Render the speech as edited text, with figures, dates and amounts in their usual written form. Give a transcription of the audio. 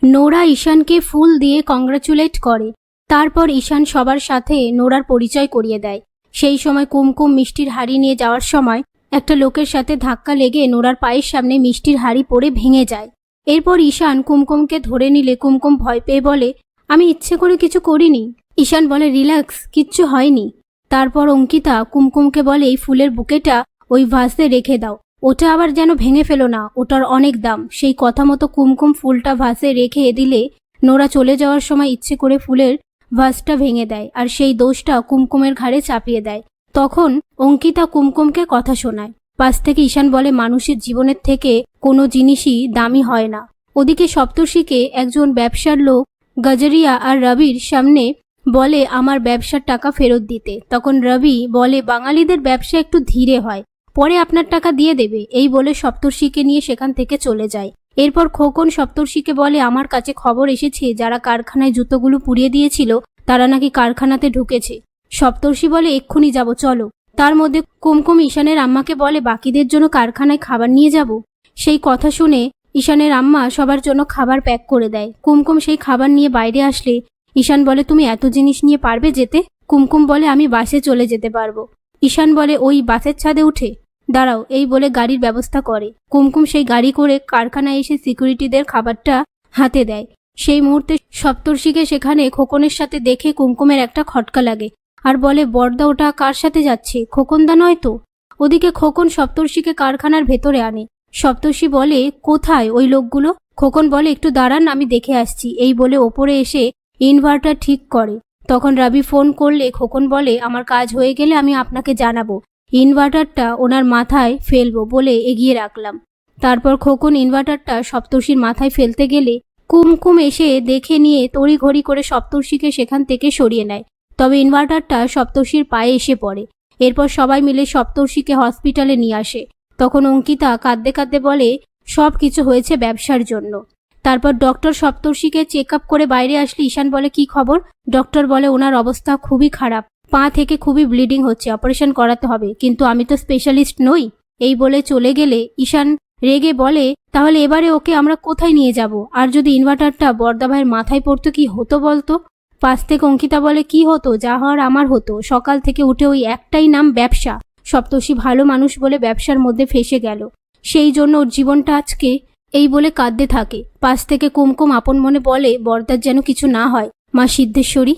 Nora ঈশানকে ফুল দিয়ে congratulate করে। তারপর ঈশান সবার সাথে নোরার পরিচয় করিয়ে দেয়। সেই সময় কুমকুম মিষ্টির হাড়ি নিয়ে যাওয়ার সময় একটা লোকের সাথে ধাক্কা লেগে নোরার পায়ের সামনে মিষ্টির হাড়ি পড়ে ভেঙে যায়। এরপর ঈশান কুমকুমকে ধরে নিলে কুমকুম ভয় পেয়ে বলে, আমি ইচ্ছে করে কিছু করিনি। ঈশান বলে, রিল্যাক্স, কিচ্ছু হয়নি। তারপর অঙ্কিতা কুমকুমকে বলে, এই ফুলের বুকেটা ওই ভাসে রেখে দাও, ওটা আবার যেন ভেঙে ফেলো না, ওটার অনেক দাম। সেই কথা মতো কুমকুম ফুলটা ভাসে রেখে দিলে নোরা চলে যাওয়ার সময় ইচ্ছে করে ফুলের ভাসটা ভেঙে দেয় আর সেই দোষটা কুমকুমের ঘাড়ে চাপিয়ে দেয়। তখন অঙ্কিতা কুমকুমকে কথা শোনায়। পাশ থেকে ঈশান বলে, মানুষের জীবনের থেকে কোনো জিনিসই দামি হয় না। ওদিকে সপ্তর্ষিকে একজন ব্যবসার লোক গজরিয়া আর রবির সামনে বলে আমার ব্যবসার টাকা ফেরত দিতে। তখন রবি বলে, বাঙালিদের ব্যবসা একটু ধীরে হয়, পরে আপনার টাকা দিয়ে দেবে। এই বলে সপ্তর্ষিকে নিয়ে সেখান থেকে চলে যায়। এরপর খোকন সপ্তর্ষিকে বলে, আমার কাছে খবর এসেছে যারা কারখানায় জুতোগুলো পুড়িয়ে দিয়েছিল তারা নাকি কারখানাতে ঢুকেছে। সপ্তর্ষি বলে, এক্ষুনি যাব, চলো। তার মধ্যে কুমকুম ঈশানের আম্মাকে বলে, বাকিদের জন্য কারখানায় খাবার নিয়ে যাব। সেই কথা শুনে ঈশানের আম্মা সবার জন্য খাবার প্যাক করে দেয়। কুমকুম সেই খাবার নিয়ে বাইরে আসলে ঈশান বলে, তুমি এত জিনিস নিয়ে পারবে যেতে? কুমকুম বলে, আমি বাসে চলে যেতে পারবো। ঈশান বলে, ওই বাসের ছাদে উঠে দাঁড়াও, এই বলে গাড়ির ব্যবস্থা করে। কুমকুম সেই গাড়ি করে কারখানায় এসে সিকিউরিটিদের খাবারটা হাতে দেয়। সেই মুহূর্তে সপ্তর্ষিকে সেখানে খোকনের সাথে দেখে কুমকুমের একটা খটকা লাগে আর বলে, বড়দা ওটা কার সাথে যাচ্ছে? খোকনদা নয় তো? ওদিকে খোকন সপ্তর্ষিকে কারখানার ভেতরে আনে। সপ্তর্ষি বলে, কোথায় ওই লোকগুলো? খোকন বলে, একটু দাঁড়ান, আমি দেখে আসছি। এই বলে ওপরে এসে ইনভার্টার ঠিক করে। তখন রবি ফোন করলে খোকন বলে, আমার কাজ হয়ে গেলে আমি আপনাকে জানাবো। ইনভার্টারটা ওনার মাথায় ফেলবো বলে এগিয়ে রাখলাম। তারপর খোকন ইনভার্টারটা সপ্তর্ষির মাথায় ফেলতে গেলে কুমকুম এসে দেখে নিয়ে তড়িঘড়ি করে সপ্তর্ষিকে সেখান থেকে সরিয়ে নেয়। তবে ইনভার্টারটা সপ্তর্ষির পায়ে এসে পড়ে। এরপর সবাই মিলে সপ্তর্ষিকে হসপিটালে নিয়ে আসে। তখন অঙ্কিতা কাঁদতে কাঁদতে বলে, সব কিছু হয়েছে ব্যবসার জন্য। তারপর ডক্টর সপ্তর্ষিকে চেক আপ করে বাইরে আসলে ঈশান বলে, কি খবর? ডক্টর বলে, ওনার অবস্থা খুবই খারাপ, পা থেকে খুবই ব্লিডিং হচ্ছে, অপারেশন করাতে হবে, কিন্তু আমি তো স্পেশালিস্ট নই। এই বলে চলে গেলে ঈশান রেগে বলে, তাহলে এবারে ওকে আমরা কোথায় নিয়ে যাব? আর যদি ইনভার্টারটা বড়দা ভাইয়ের মাথায় পড়তো কি হতো বলতো? পাশ থেকে অঙ্কিতা বলে, কি হতো? যা হওয়ার আমার হতো। সকাল থেকে উঠে ওই একটাই নাম ব্যবসা। সপ্তর্ষি ভালো মানুষ বলে ব্যবসার মধ্যে ফেসে গেল, সেই জন্য ওর জীবনটা আজকে। এই বলে কাঁদতে থাকে। পাশ থেকে কুমকুম আপন মনে বলে, বড়দার যেন কিছু না হয়, মা সিদ্ধেশ্বরী।